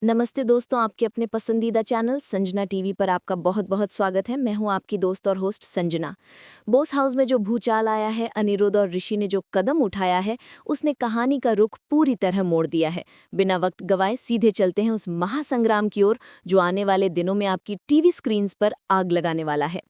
नमस्ते दोस्तों, आपके अपने पसंदीदा चैनल संजना टीवी पर आपका बहुत बहुत स्वागत है। मैं हूं आपकी दोस्त और होस्ट संजना। बोस हाउस में जो भूचाल आया है, अनिरुद्ध और ऋषि ने जो कदम उठाया है, उसने कहानी का रुख पूरी तरह मोड़ दिया है। बिना वक्त गवाए सीधे चलते हैं उस महासंग्राम की ओर जो आने वाले दिनों में आपकी टीवी स्क्रीन्स पर आग लगाने वाला है।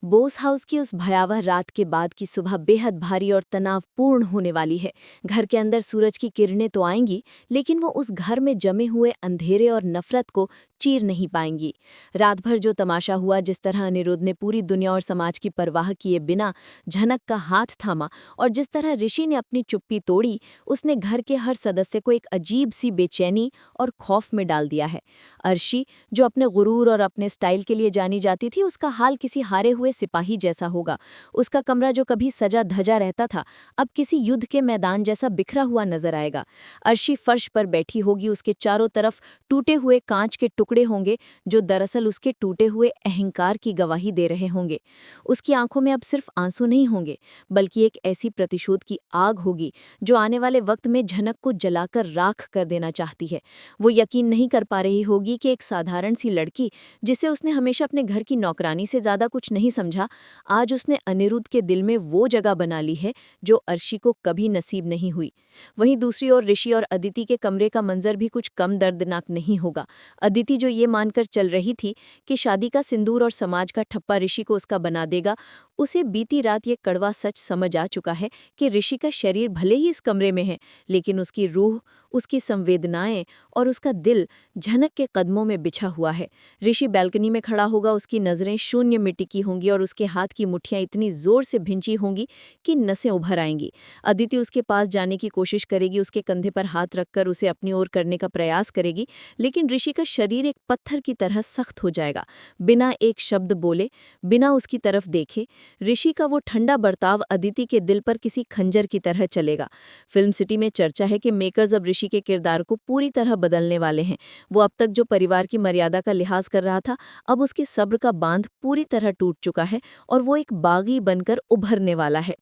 बोस हाउस की उस भयावह रात के बाद की सुबह बेहद भारी और तनावपूर्ण होने वाली है। घर के अंदर सूरज की किरणें तो आएंगी, लेकिन वो उस घर में जमे हुए अंधेरे और नफरत को चीर नहीं पाएंगी। रात भर जो तमाशा हुआ, जिस तरह अनिरुद्ध ने पूरी दुनिया और समाज की परवाह किए बिना झनक का हाथ थामा और जिस तरह ऋषि ने अपनी चुप्पी तोड़ी, उसने घर के हर सदस्य को एक अजीब सी बेचैनी और खौफ में डाल दिया है। अर्शी, जो अपने गुरूर और अपने स्टाइल के लिए जानी जाती थी, उसका हाल किसी हारे हुए सिपाही जैसा होगा। उसका कमरा जो कभी सजा धजा रहता था, अब किसी युद्ध के मैदान जैसा बिखरा हुआ नजर आएगा। अर्शी फर्श पर बैठी होगी, उसके चारों तरफ टूटे हुए कांच के टुकड़े होंगे जो दरअसल उसके टूटे हुए अहंकार की गवाही दे रहे होंगे। उसकी आंखों में अब सिर्फ आंसू नहीं होंगे, बल्कि एक ऐसी प्रतिशोध की आग होगी जो आने वाले वक्त में झनक को जलाकर राख कर देना चाहती है। वो यकीन नहीं कर पा रही होगी कि एक साधारण सी लड़की, जिसे उसने हमेशा अपने घर की नौकरानी से ज्यादा कुछ नहीं समझा, आज उसने अनिरुद्ध के दिल में वो जगह बना ली है जो अर्शी को कभी नसीब नहीं हुई। वहीं दूसरी ओर ऋषि और अदिति के कमरे का मंजर भी कुछ कम दर्दनाक नहीं होगा। अदिति, जो ये मानकर चल रही थी कि शादी का सिंदूर और समाज का ठप्पा ऋषि को उसका बना देगा, उसे बीती रात ये कड़वा सच समझ आ चुका है कि ऋषि का शरीर भले ही इस कमरे में है, लेकिन उसकी रूह, उसकी संवेदनाएं और उसका दिल झनक के कदमों में बिछा हुआ है। ऋषि बैल्कनी में खड़ा होगा, उसकी नजरें शून्य मिट्टी की होंगी और उसके हाथ की मुट्ठियां इतनी जोर से भिंची होंगी कि नसें उभर आएंगी। अदिति उसके पास जाने की कोशिश करेगी, उसके कंधे पर हाथ रखकर उसे अपनी ओर करने का प्रयास करेगी, लेकिन ऋषि का शरीर एक पत्थर की तरह सख्त हो जाएगा। बिना एक शब्द बोले, बिना उसकी तरफ देखे, ऋषि का वो ठंडा बर्ताव अदिति के दिल पर किसी खंजर की तरह चलेगा। फिल्म सिटी में चर्चा है कि मेकर्स अब ऋषि के किरदार को पूरी तरह बदलने वाले हैं। वो अब तक जो परिवार की मर्यादा का लिहाज कर रहा था, अब उसके सब्र का बांध पूरी तरह टूट चुका है और वो एक बागी बनकर उभरने वाला है।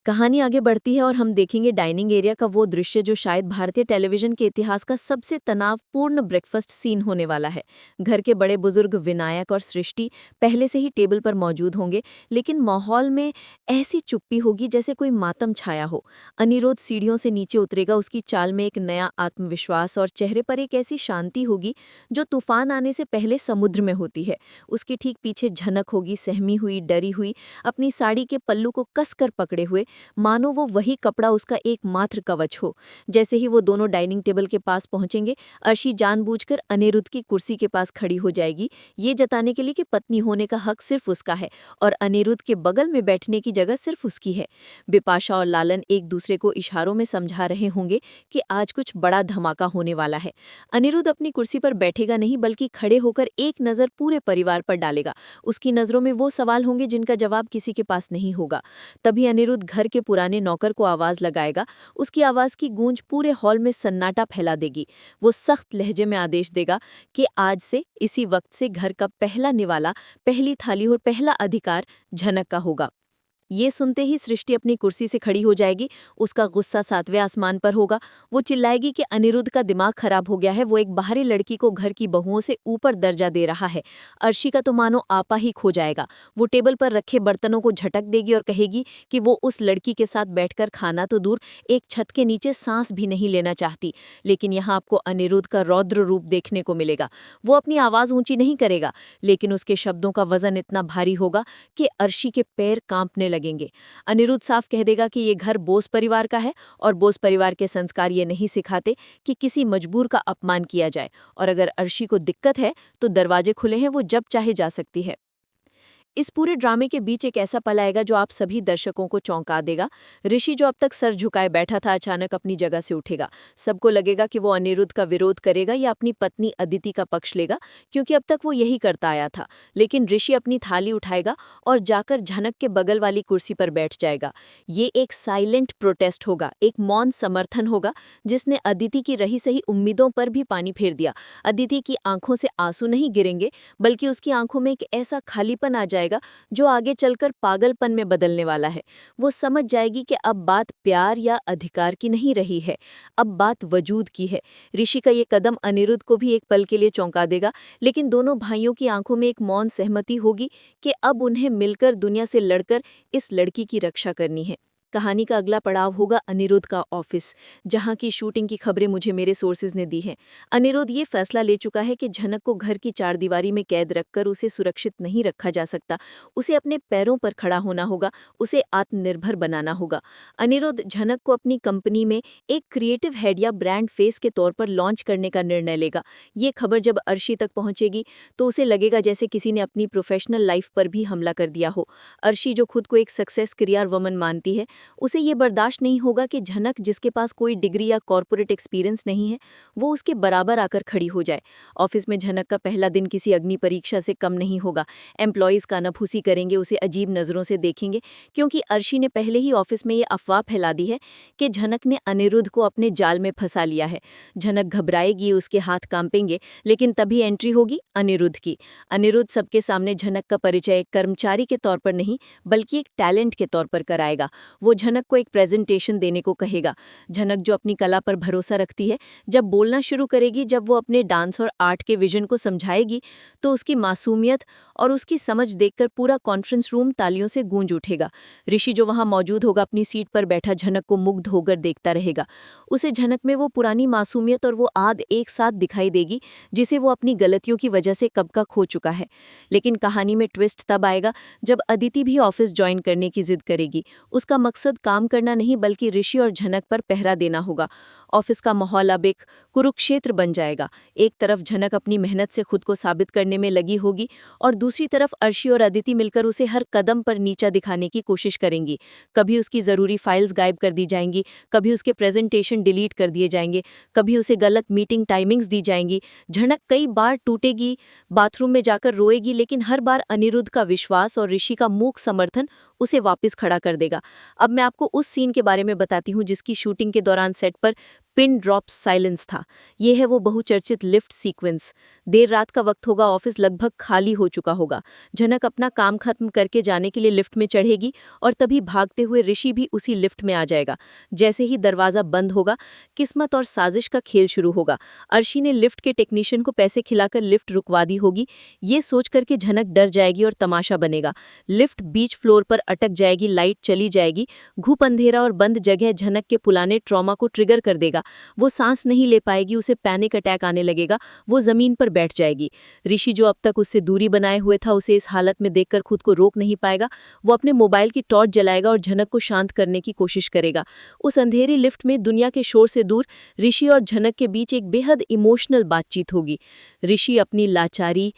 कहानी आगे बढ़ती है और हम देखेंगे डाइनिंग एरिया का वो दृश्य जो शायद भारतीय टेलीविजन के इतिहास का सबसे तनावपूर्ण ब्रेकफास्ट सीन होने वाला है। घर के बड़े बुजुर्ग विनायक और सृष्टि पहले से ही टेबल पर मौजूद होंगे, लेकिन माहौल में ऐसी चुप्पी होगी जैसे कोई मातम छाया हो। अनिरुद्ध सीढ़ियों से नीचे उतरेगा, उसकी चाल में एक नया आत्मविश्वास और चेहरे पर एक ऐसी शांति होगी जो तूफान आने से पहले समुद्र में होती है। उसके ठीक पीछे झनक होगी, सहमी हुई, डरी हुई, अपनी साड़ी के पल्लू को कसकर पकड़े हुए, मानो वो वही कपड़ा उसका एकमात्र कवच हो। जैसे ही वो दोनों डाइनिंग टेबल के पास पहुंचेंगे, अर्शी जानबूझकर अनिरुद्ध की कुर्सी के पास खड़ी हो जाएगी, ये जताने के लिए कि पत्नी होने का हक सिर्फ उसका है और अनिरुद्ध के बगल में बैठने की जगह सिर्फ उसकी है। बिपाशा और लालन एक दूसरे को इशारों में समझा रहे होंगे कि आज कुछ बड़ा धमाका होने वाला है। अनिरुद्ध अपनी कुर्सी पर बैठेगा नहीं, बल्कि खड़े होकर एक नज़र पूरे परिवार पर डालेगा। उसकी नज़रों में वो सवाल होंगे जिनका जवाब किसी के पास नहीं होगा। तभी अनिरुद्ध घर के पुराने नौकर को आवाज लगाएगा। उसकी आवाज की गूंज पूरे हॉल में सन्नाटा फैला देगी। वो सख्त लहजे में आदेश देगा कि आज से इसी वक्त से घर का पहला निवाला, पहली थाली और पहला अधिकार झनक का होगा। ये सुनते ही सृष्टि अपनी कुर्सी से खड़ी हो जाएगी। उसका गुस्सा सातवें आसमान पर होगा। वो चिल्लाएगी कि अनिरुद्ध का दिमाग खराब हो गया है, वो एक बाहरी लड़की को घर की बहुओं से ऊपर दर्जा दे रहा है। अर्शी का तो मानो आपा ही खो जाएगा। वो टेबल पर रखे बर्तनों को झटक देगी और कहेगी कि वो उस लड़की के साथ बैठकर खाना तो दूर, एक छत के नीचे सांस भी नहीं लेना चाहती। लेकिन यहाँ आपको अनिरुद्ध का रौद्र रूप देखने को मिलेगा। वो अपनी आवाज ऊंची नहीं करेगा, लेकिन उसके शब्दों का वजन इतना भारी होगा कि अर्शी के पैर कांपने लगेंगे। अनिरुद्ध साफ कह देगा कि ये घर बोस परिवार का है और बोस परिवार के संस्कार ये नहीं सिखाते कि किसी मजबूर का अपमान किया जाए, और अगर अर्शी को दिक्कत है तो दरवाजे खुले हैं, वो जब चाहे जा सकती है। इस पूरे ड्रामे के बीच एक ऐसा पल आएगा जो आप सभी दर्शकों को चौंका देगा। ऋषि, जो अब तक सर झुकाए बैठा था, अचानक अपनी जगह से उठेगा। सबको लगेगा कि वो अनिरुद्ध का विरोध करेगा या अपनी पत्नी अदिति का पक्ष लेगा, क्योंकि अब तक वो यही करता आया था। लेकिन ऋषि अपनी थाली उठाएगा और जाकर झनक के बगल वाली कुर्सी पर बैठ जाएगा। ये एक साइलेंट प्रोटेस्ट होगा, एक मौन समर्थन होगा जिसने अदिति की रही सही उम्मीदों पर भी पानी फेर दिया। अदिति की आंखों से आंसू नहीं गिरेंगे, बल्कि उसकी आंखों में एक ऐसा खालीपन आ जाएगा जाएगा जो आगे चलकर पागलपन में बदलने वाला है। वो समझ जाएगी कि अब बात प्यार या अधिकार की नहीं रही है, अब बात वजूद की है। ऋषि का ये कदम अनिरुद्ध को भी एक पल के लिए चौंका देगा, लेकिन दोनों भाइयों की आंखों में एक मौन सहमति होगी कि अब उन्हें मिलकर दुनिया से लड़कर इस लड़की की रक्षा करनी है। कहानी का अगला पड़ाव होगा अनिरुद्ध का ऑफिस, जहां की शूटिंग की खबरें मुझे मेरे सोर्सेज ने दी हैं। अनिरुद्ध ये फैसला ले चुका है कि झनक को घर की चारदीवारी में कैद रखकर उसे सुरक्षित नहीं रखा जा सकता। उसे अपने पैरों पर खड़ा होना होगा, उसे आत्मनिर्भर बनाना होगा। अनिरुद्ध झनक को अपनी कंपनी में एक क्रिएटिव हेड या ब्रांड फेस के तौर पर लॉन्च करने का निर्णय लेगा। ये खबर जब अर्शी तक पहुंचेगी तो उसे लगेगा जैसे किसी ने अपनी प्रोफेशनल लाइफ पर भी हमला कर दिया हो। अर्शी, जो खुद को एक सक्सेस करियर वुमन मानती है, उसे ये बर्दाश्त नहीं होगा कि झनक, जिसके पास कोई डिग्री या कॉर्पोरेट एक्सपीरियंस नहीं है, वो उसके बराबर आकर खड़ी हो जाए। ऑफिस में झनक का पहला दिन किसी अग्नि परीक्षा से कम नहीं होगा। एम्प्लॉयज़ कानाफूसी करेंगे, उसे अजीब नज़रों से देखेंगे, क्योंकि अर्शी ने पहले ही ऑफिस में ये अफवाह फैला दी है कि झनक ने अनिरुद्ध को अपने जाल में फंसा लिया है। झनक घबराएगी, उसके हाथ कांपेंगे, लेकिन तभी एंट्री होगी अनिरुद्ध की। अनिरुद्ध सबके सामने झनक का परिचय एक कर्मचारी के तौर पर नहीं, बल्कि एक टैलेंट के तौर पर कराएगा। वो झनक को एक प्रेजेंटेशन देने को कहेगा। झनक, जो अपनी कला पर भरोसा रखती है, जब बोलना शुरू करेगी, जब वो अपने डांस और आर्ट के विजन को समझाएगी, तो उसकी मासूमियत और उसकी समझ देखकर पूरा कॉन्फ्रेंस रूम तालियों से गूंज उठेगा। ऋषि, जो वहां मौजूद होगा, अपनी सीट पर बैठा झनक को मुग्ध होकर देखता रहेगा। उसे झनक में वो पुरानी मासूमियत और वो आद एक साथ दिखाई देगी जिसे वो अपनी गलतियों की वजह से कब का खो चुका है। लेकिन कहानी में ट्विस्ट तब आएगा जब अदिति भी ऑफिस ज्वाइन करने की जिद करेगी। उसका मकसद काम करना नहीं, बल्कि ऋषि और झनक पर पहरा देना होगा। ऑफिस का माहौल अब एक कुरुक्षेत्र बन जाएगा। एक तरफ झनक अपनी मेहनत से खुद को साबित करने में लगी होगी और दूसरी तरफ अर्शी और अदिति मिलकर उसे हर कदम पर नीचा दिखाने की कोशिश करेंगी। कभी उसकी ज़रूरी फाइल्स गायब कर दी जाएंगी, कभी उसके प्रेजेंटेशन डिलीट कर दिए जाएंगे, कभी उसे गलत मीटिंग टाइमिंग्स दी जाएंगी। झनक कई बार टूटेगी, बाथरूम में जाकर रोएगी, लेकिन हर बार अनिरुद्ध का विश्वास और ऋषि का मूक समर्थन उसे वापस खड़ा कर देगा। अब मैं आपको उस सीन के बारे में बताती हूँ जिसकी शूटिंग के दौरान सेट पर पिन ड्रॉप साइलेंस था। ये है वो बहुचर्चित लिफ्ट सीक्वेंस। देर रात का वक्त होगा, ऑफिस लगभग खाली हो चुका होगा। झनक अपना काम खत्म करके जाने के लिए लिफ्ट में चढ़ेगी और तभी भागते हुए ऋषि भी उसी लिफ्ट में आ जाएगा। जैसे ही दरवाज़ा बंद होगा, किस्मत और साजिश का खेल शुरू होगा। अर्शी ने लिफ्ट के टेक्नीशियन को पैसे खिलाकर लिफ्ट रुकवा दी होगी। ये सोच कर के झनक डर जाएगी और तमाशा बनेगा। लिफ्ट बीच फ्लोर पर अटक जाएगी, लाइट चली जाएगी। घुप अंधेरा और बंद जगह झनक के पुराने ट्रॉमा को ट्रिगर कर देगा। वो सांस नहीं ले पाएगी, उसे पैनिक अटैक आने लगेगा। वो जमीन पर बैठ जाएगी। ऋषि, जो अब तक उससे दूरी बनाए हुए था, उसे इस हालत में देखकर खुद को रोक नहीं पाएगा। वो अपने मोबाइल की टॉर्च जलाएगा और झनक को शांत करने की कोशिश करेगा। उस अंधेरी लिफ्ट में दुनिया के शोर से दूर ऋषि और झनक के बीच एक बेहद इमोशनल बातचीत होगी। ऋषि अपनी लाचारी,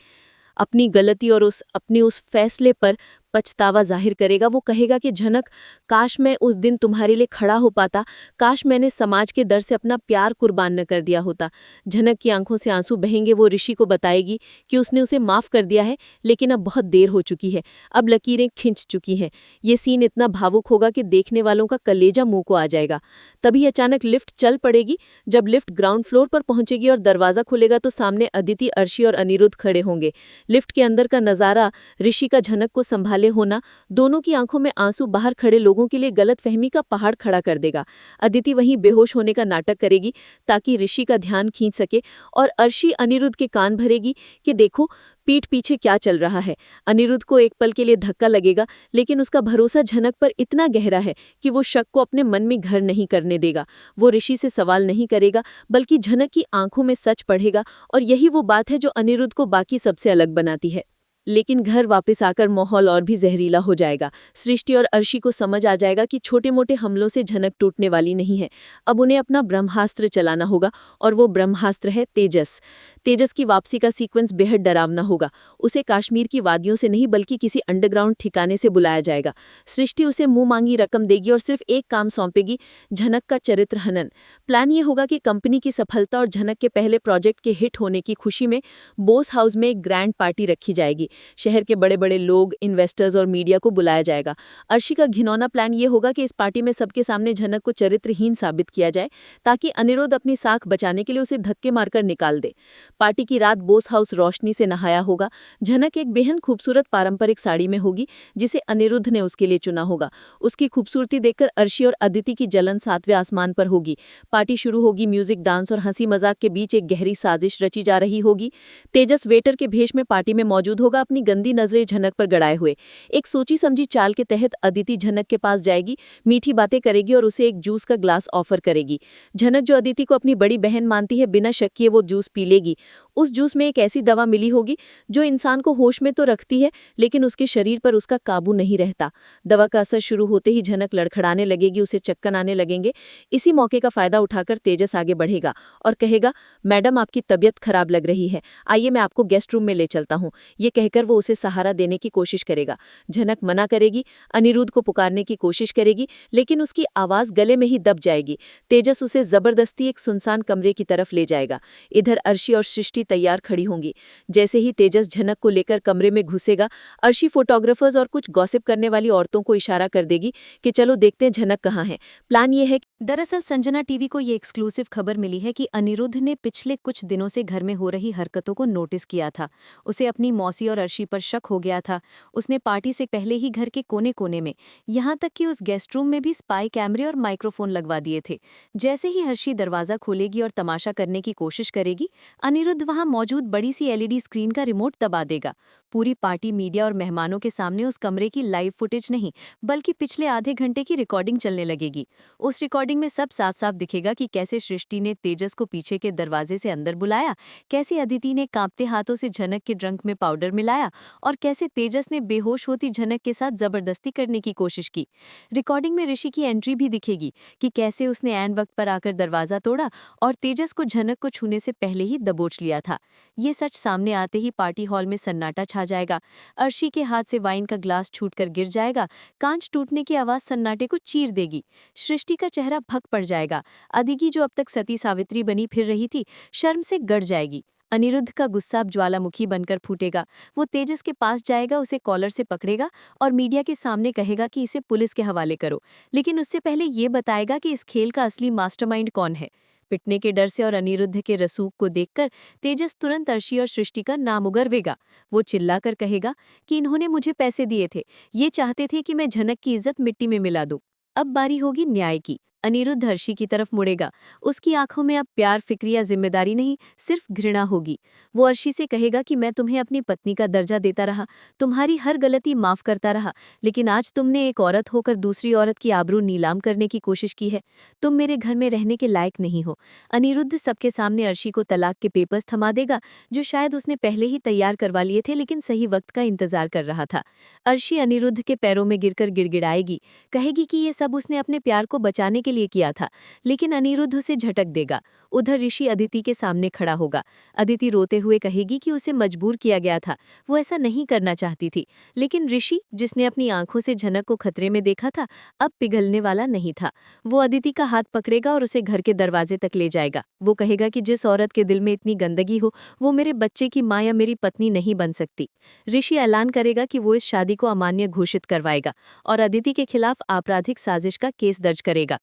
अपनी गलती और अपने उस फैसले पर पछतावा जाहिर करेगा। वो कहेगा कि झनक, काश मैं उस दिन तुम्हारे लिए खड़ा हो पाता, काश मैंने समाज के डर से अपना प्यार कुर्बान न कर दिया होता। झनक की आंखों से आंसू बहेंगे। वो ऋषि को बताएगी कि उसने उसे माफ़ कर दिया है, लेकिन अब बहुत देर हो चुकी है, अब लकीरें खिंच चुकी हैं। ये सीन इतना भावुक होगा कि देखने वालों का कलेजा मुंह को आ जाएगा। तभी अचानक लिफ्ट चल पड़ेगी। जब लिफ्ट ग्राउंड फ्लोर पर पहुंचेगी और दरवाज़ा खुलेगा तो सामने अदिति, अर्शी और अनिरुद्ध खड़े होंगे। लिफ्ट के अंदर का नज़ारा, ऋषि का झनक को संभाले होना, दोनों की आंखों में आंसू बाहर खड़े लोगों के लिए गलतफहमी का पहाड़ खड़ा कर देगा। अदिति वहीं बेहोश होने का नाटक करेगी ताकि ऋषि का ध्यान खींच सके, और अर्शी अनिरुद्ध के कान भरेगी कि देखो पीठ पीछे क्या चल रहा है। अनिरुद्ध को एक पल के लिए धक्का लगेगा, लेकिन उसका भरोसा झनक पर इतना गहरा है कि वो शक को अपने मन में घर नहीं करने देगा। वो ऋषि से सवाल नहीं करेगा, बल्कि झनक की आंखों में सच पढ़ेगा, और यही वो बात है जो अनिरुद्ध को बाकी सबसे अलग बनाती है। लेकिन घर वापस आकर माहौल और भी जहरीला हो जाएगा। सृष्टि और अर्शी को समझ आ जाएगा कि छोटे मोटे हमलों से झनक टूटने वाली नहीं है। अब उन्हें अपना ब्रह्मास्त्र चलाना होगा, और वो ब्रह्मास्त्र है तेजस। तेजस की वापसी का सीक्वेंस बेहद डरावना होगा। उसे कश्मीर की वादियों से नहीं, बल्कि किसी अंडरग्राउंड ठिकाने से बुलाया जाएगा। सृष्टि उसे मुंह मांगी रकम देगी और सिर्फ एक काम सौंपेगी, झनक का चरित्र हनन। प्लान ये होगा कि कंपनी की सफलता और झनक के पहले प्रोजेक्ट के हिट होने की खुशी में बोस हाउस में एक ग्रैंड पार्टी रखी जाएगी। शहर के बड़े बड़े लोग, इन्वेस्टर्स और मीडिया को बुलाया जाएगा। अर्शी का घिनौना प्लान ये होगा कि इस पार्टी में सबके सामने झनक को चरित्रहीन साबित किया जाए, ताकि अनिरुद्ध अपनी साख बचाने के लिए उसे धक्के मारकर निकाल दे। पार्टी की रात बोस हाउस रोशनी से नहाया होगा। झनक एक बेहद खूबसूरत पारंपरिक साड़ी में होगी, जिसे अनिरुद्ध ने उसके लिए चुना होगा। उसकी खूबसूरती देखकर अर्शी और अदिति की जलन 7वें आसमान पर होगी। पार्टी शुरू होगी। म्यूजिक, डांस और हंसी मजाक के बीच एक गहरी साजिश रची जा रही होगी। तेजस वेटर के भेष में पार्टी में मौजूद होगा, अपनी गंदी नजरें झनक पर गड़ाए हुए। एक सोची समझी चाल के तहत अदिति झनक के पास जाएगी, मीठी बातें करेगी और उसे एक जूस का ग्लास ऑफर करेगी। झनक, जो अदिति को अपनी बड़ी बहन मानती है, बिना शक किए वो जूस पी लेगी। उस जूस में एक ऐसी दवा मिली होगी जो इंसान को होश में तो रखती है, लेकिन उसके शरीर पर उसका काबू नहीं रहता। दवा का असर शुरू होते ही झनक लड़खड़ाने लगेगी, उसे चक्कर आने लगेंगे। इसी मौके का फायदा उठाकर तेजस आगे बढ़ेगा और कहेगा, मैडम आपकी तबीयत खराब लग रही है, आइए मैं आपको गेस्ट रूम में ले चलता हूँ। ये कहकर वो उसे सहारा देने की कोशिश करेगा। झनक मना करेगी, अनिरुद्ध को पुकारने की कोशिश करेगी, लेकिन उसकी आवाज गले में ही दब जाएगी। तेजस उसे जबरदस्ती एक सुनसान कमरे की तरफ ले जाएगा। इधर अर्शी और सृष्टि तैयार खड़ी होंगी। जैसे ही तेजस झनक को लेकर कमरे में घुसेगा, अर्शी फोटोग्राफर्स और कुछ गॉसिप करने वाली औरतों को इशारा कर देगी कि चलो देखते हैं झनक कहाँ है। प्लान ये है कि दरअसल संजना टीवी को ये एक्सक्लूसिव खबर मिली है कि अनिरुद्ध ने पिछले कुछ दिनों से घर में हो रही हरकतों को नोटिस किया था। उसे अपनी मौसी और अर्शी पर शक हो गया था। उसने पार्टी से पहले ही घर के कोने कोने में, यहाँ तक कि उस गेस्ट रूम में भी स्पाई कैमरे और माइक्रोफोन लगवा दिए थे। जैसे ही अर्शी दरवाजा खोलेगी और तमाशा करने की कोशिश करेगी, अनिरुद्ध वहां मौजूद बड़ी सी एलईडी स्क्रीन का रिमोट दबा देगा। पूरी पार्टी, मीडिया और मेहमानों के सामने उस कमरे की लाइव फुटेज नहीं, बल्कि पिछले आधे घंटे की रिकॉर्डिंग चलने लगेगी। उस रिकॉर्डिंग में सब साफ साफ दिखेगा कि कैसे सृष्टि ने तेजस को पीछे के दरवाजे से अंदर बुलाया, कैसे अदिति ने कांपते हाथों से झनक के ड्रंक में पाउडर मिलाया और कैसे तेजस ने बेहोश होती झनक के साथ जबरदस्ती करने की कोशिश की। रिकॉर्डिंग में ऋषि की एंट्री भी दिखेगी कि कैसे उसने ऐन वक्त पर आकर दरवाजा तोड़ा और तेजस को झनक को छूने से पहले ही दबोच लिया था। ये सच सामने आते ही पार्टी हॉल में सन्नाटा छा जाएगा। अर्शी के हाथ से वाइन का ग्लास छूटकर गिर जाएगा। कांच टूटने की आवाज सन्नाटे को चीर देगी। सृष्टि का चेहरा भक पड़ जाएगा। अदिति, जो अब तक सती सावित्री बनी फिर रही थी, शर्म से गड़ जाएगी। अनिरुद्ध का गुस्सा अब ज्वालामुखी बनकर फूटेगा। वो तेजस के पास जाएगा, उसे कॉलर से पकड़ेगा और मीडिया के सामने कहेगा कि इसे पुलिस के हवाले करो, लेकिन उससे पहले ये बताएगा कि इस खेल का असली मास्टरमाइंड कौन है। पिटने के डर से और अनिरुद्ध के रसूख को देखकर तेजस तुरंत अर्शी और सृष्टि का नाम उगरवेगा। वो चिल्लाकर कहेगा कि इन्होंने मुझे पैसे दिए थे, ये चाहते थे कि मैं झनक की इज्जत मिट्टी में मिला दूं। अब बारी होगी न्याय की। अनिरुद्ध अर्शी की तरफ मुड़ेगा। उसकी आंखों में अब प्यार, फिक्र या जिम्मेदारी नहीं, सिर्फ घृणा होगी। वो अर्शी से कहेगा कि मैं तुम्हें अपनी पत्नी का दर्जा देता रहा, तुम्हारी हर गलती माफ करता रहा, लेकिन आज तुमने एक औरत होकर दूसरी औरत की आबरू नीलाम करने की कोशिश की है। तुम मेरे घर में रहने के लायक नहीं हो। अनिरुद्ध सबके सामने अर्शी को तलाक के पेपर्स थमा देगा, जो शायद उसने पहले ही तैयार करवा लिए थे, लेकिन सही वक्त का इंतजार कर रहा था। अर्शी अनिरुद्ध के पैरों में गिरकर गिड़गिड़ाएगी, कहेगी कि ये सब उसने अपने प्यार को बचाने के लिए किया था, लेकिन अनिरुद्ध उसे झटक देगा। उधर ऋषि अदिति के सामने खड़ा होगा। अदिति रोते हुए कहेगी कि उसे मजबूर किया गया था, वो ऐसा नहीं करना चाहती थी, लेकिन ऋषि, जिसने अपनी आंखों से झनक को खतरे में देखा था, अब पिघलने वाला नहीं था। वो अदिति का हाथ पकड़ेगा और उसे घर के दरवाजे तक ले जाएगा। वो कहेगा कि जिस औरत के दिल में इतनी गंदगी हो, वो मेरे बच्चे की माँ या मेरी पत्नी नहीं बन सकती। ऋषि ऐलान करेगा कि वो इस शादी को अमान्य घोषित करवाएगा और अदिति के खिलाफ आपराधिक साजिश का केस दर्ज करेगा।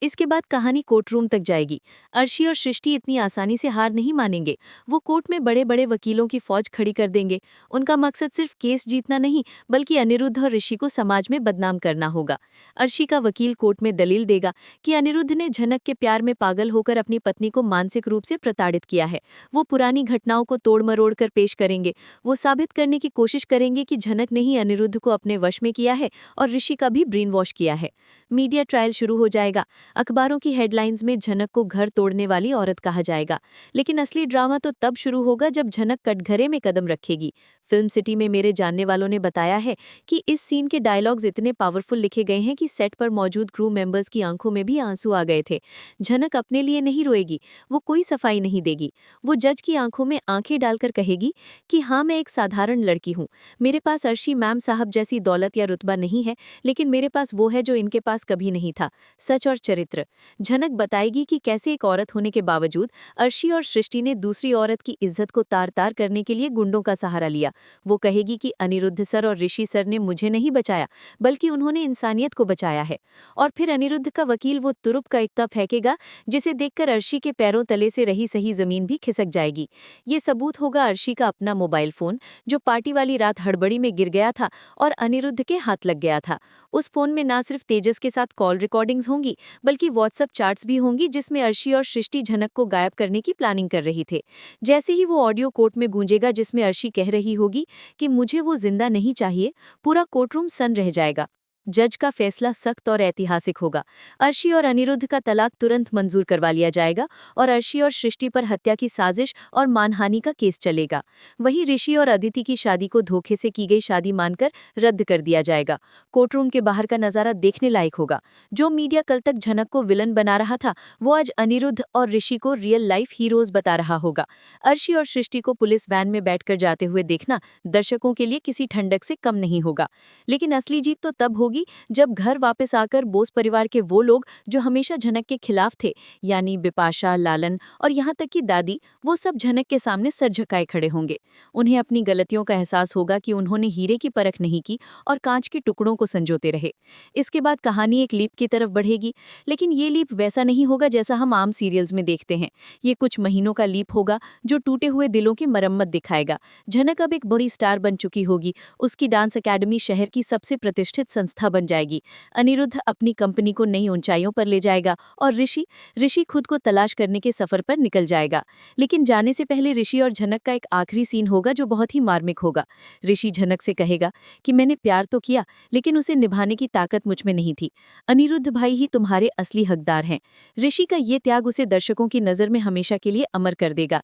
इसके बाद कहानी कोर्ट रूम तक जाएगी। अर्शी और सृष्टि इतनी आसानी से हार नहीं मानेंगे। वो कोर्ट में बड़े बड़े वकीलों की फौज खड़ी कर देंगे। उनका मकसद सिर्फ केस जीतना नहीं, बल्कि अनिरुद्ध और ऋषि को समाज में बदनाम करना होगा। अर्शी का वकील कोर्ट में दलील देगा कि अनिरुद्ध ने झनक के प्यार में पागल होकर अपनी पत्नी को मानसिक रूप से प्रताड़ित किया है। वो पुरानी घटनाओं को तोड़ मरोड़ कर पेश करेंगे। वो साबित करने की कोशिश करेंगे कि झनक ने ही अनिरुद्ध को अपने वश में किया है और ऋषि का भी ब्रेन वॉश किया है। मीडिया ट्रायल शुरू हो जाएगा। अखबारों की हेडलाइंस में झनक को घर तोड़ने वाली औरत कहा जाएगा, लेकिन असली ड्रामा तो तब शुरू होगा जब झनक कटघरे में कदम रखेगी। फिल्म सिटी में मेरे जानने वालों ने बताया है कि इस सीन के डायलॉग्स इतने पावरफुल लिखे गए हैं कि सेट पर मौजूद क्रू मेंबर्स की आंखों में भी आंसू आ गए थे। झनक अपने लिए नहीं रोएगी, वो कोई सफाई नहीं देगी। वो जज की आंखों में आंखें डालकर कहेगी कि हाँ, मैं एक साधारण लड़की हूँ, मेरे पास अर्शी मैम साहब जैसी दौलत या रुतबा नहीं है, लेकिन मेरे पास वो है जो इनके पास कभी नहीं था, सच और चरित्र। चरित्र। झनक बताएगी कि कैसे एक औरत होने के बावजूद अर्शी और सृष्टि ने दूसरी औरत की इज्जत को तार-तार करने के लिए गुंडों का सहारा लिया। वो कहेगी कि अनिरुद्ध सर और ऋषि सर ने मुझे नहीं बचाया, बल्कि उन्होंने इंसानियत को बचाया है। और फिर अनिरुद्ध का वकील वो तुरुप का इक्ता फेंकेगा, जिसे देखकर अर्शी के पैरों तले से रही सही जमीन भी खिसक जाएगी। ये सबूत होगा अर्शी का अपना मोबाइल फोन, जो पार्टी वाली रात हड़बड़ी में गिर गया था और अनिरुद्ध के हाथ लग गया था। उस फोन में ना सिर्फ तेजस के साथ कॉल रिकॉर्डिंग्स होंगी, बल्कि व्हाट्सएप चैट्स भी होंगी जिसमें अर्शी और सृष्टि झनक को गायब करने की प्लानिंग कर रही थे। जैसे ही वो ऑडियो कोर्ट में गूंजेगा जिसमें अर्शी कह रही होगी कि मुझे वो जिंदा नहीं चाहिए, पूरा कोर्टरूम सन रह जाएगा। जज का फैसला सख्त और ऐतिहासिक होगा। अर्शी और अनिरुद्ध का तलाक तुरंत मंजूर करवा लिया जाएगा और अर्शी और सृष्टि पर हत्या की साजिश और मानहानि का केस चलेगा। वहीं ऋषि और अदिति की शादी को धोखे से की गई शादी मानकर रद्द कर दिया जाएगा। कोर्टरूम के बाहर का नजारा देखने लायक होगा। जो मीडिया कल तक झनक को विलन बना रहा था, वो आज अनिरुद्ध और ऋषि को रियल लाइफ हीरोज बता रहा होगा। अर्शी और सृष्टि को पुलिस वैन में बैठकर जाते हुए देखना दर्शकों के लिए किसी ठंडक से कम नहीं होगा। लेकिन असली जीत तो तब होगी जब घर वापस आकर बोस परिवार के वो लोग जो हमेशा झनक के खिलाफ थे, यानी बिपाशा, लालन और यहाँ तक कि दादी, वो सब झनक के सामने सर झुकाए खड़े होंगे। उन्हें अपनी गलतियों का एहसास होगा कि उन्होंने हीरे की परख नहीं की और कांच के टुकड़ों को संजोते रहे। इसके बाद कहानी एक लीप की तरफ बढ़ेगी, लेकिन ये लीप वैसा नहीं होगा जैसा हम आम सीरियल्स में देखते हैं। ये कुछ महीनों का लीप होगा जो टूटे हुए दिलों की मरम्मत दिखाएगा। झनक अब एक बड़ी स्टार बन चुकी होगी। उसकी डांस अकेडमी शहर की सबसे प्रतिष्ठित संस्था बन जाएगी। अनिरुद्ध अपनी कंपनी को नई ऊंचाइयों पर ले जाएगा और ऋषि खुद को तलाश करने के सफर पर निकल जाएगा। लेकिन जाने से पहले ऋषि और झनक का एक आखिरी सीन होगा जो बहुत ही मार्मिक होगा। ऋषि झनक से कहेगा कि मैंने प्यार तो किया, लेकिन उसे निभाने की ताकत मुझ में नहीं थी। अनिरुद्ध भाई ही तुम्हारे असली हकदार हैं। ऋषि का ये त्याग उसे दर्शकों की नजर में हमेशा के लिए अमर कर देगा।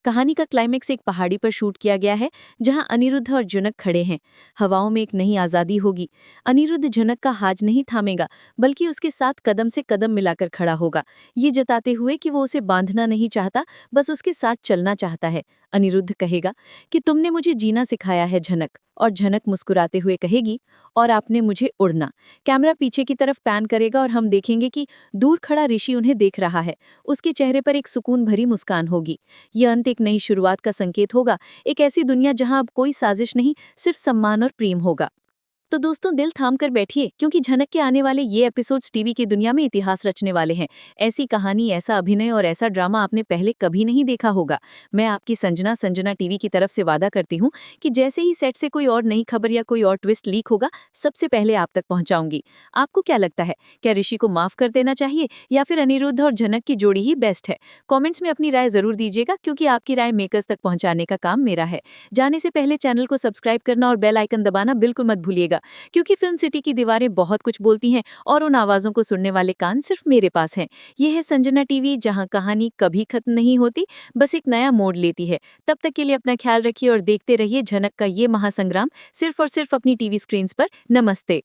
कहानी का क्लाइमेक्स एक पहाड़ी पर शूट किया गया है, जहां अनिरुद्ध और झनक खड़े हैं। हवाओं में एक नई आज़ादी होगी। अनिरुद्ध झनक का हाथ नहीं थामेगा, बल्कि उसके साथ कदम से कदम मिलाकर खड़ा होगा, ये जताते हुए कि वो उसे बांधना नहीं चाहता, बस उसके साथ चलना चाहता है। अनिरुद्ध कहेगा कि तुमने मुझे जीना सिखाया है झनक, और झनक मुस्कुराते हुए कहेगी और आपने मुझे उड़ना। कैमरा पीछे की तरफ पैन करेगा और हम देखेंगे कि दूर खड़ा ऋषि उन्हें देख रहा है। उसके चेहरे पर एक सुकून भरी मुस्कान होगी। यह अंत एक नई शुरुआत का संकेत होगा, एक ऐसी दुनिया जहां अब कोई साजिश नहीं, सिर्फ सम्मान और प्रेम होगा। तो दोस्तों, दिल थाम कर बैठिए, क्योंकि झनक के आने वाले ये एपिसोड्स टीवी की दुनिया में इतिहास रचने वाले हैं। ऐसी कहानी, ऐसा अभिनय और ऐसा ड्रामा आपने पहले कभी नहीं देखा होगा। मैं आपकी संजना टीवी की तरफ से वादा करती हूँ कि जैसे ही सेट से कोई और नई खबर या कोई और ट्विस्ट लीक होगा, सबसे पहले आप तक पहुँचाऊंगी। आपको क्या लगता है, क्या ऋषि को माफ कर देना चाहिए या फिर अनिरुद्ध और झनक की जोड़ी ही बेस्ट है? कॉमेंट्स में अपनी राय जरूर दीजिएगा, क्योंकि आपकी राय मेकर्स तक पहुँचाने का काम मेरा है। जाने से पहले चैनल को सब्सक्राइब करना और बेल आइकन दबाना बिल्कुल मत भूलिएगा, क्योंकि फिल्म सिटी की दीवारें बहुत कुछ बोलती हैं और उन आवाजों को सुनने वाले कान सिर्फ मेरे पास हैं। ये है संजना टीवी, जहां कहानी कभी खत्म नहीं होती, बस एक नया मोड़ लेती है। तब तक के लिए अपना ख्याल रखिए और देखते रहिए झनक का ये महासंग्राम, सिर्फ और सिर्फ अपनी टीवी स्क्रीन्स पर। नमस्ते।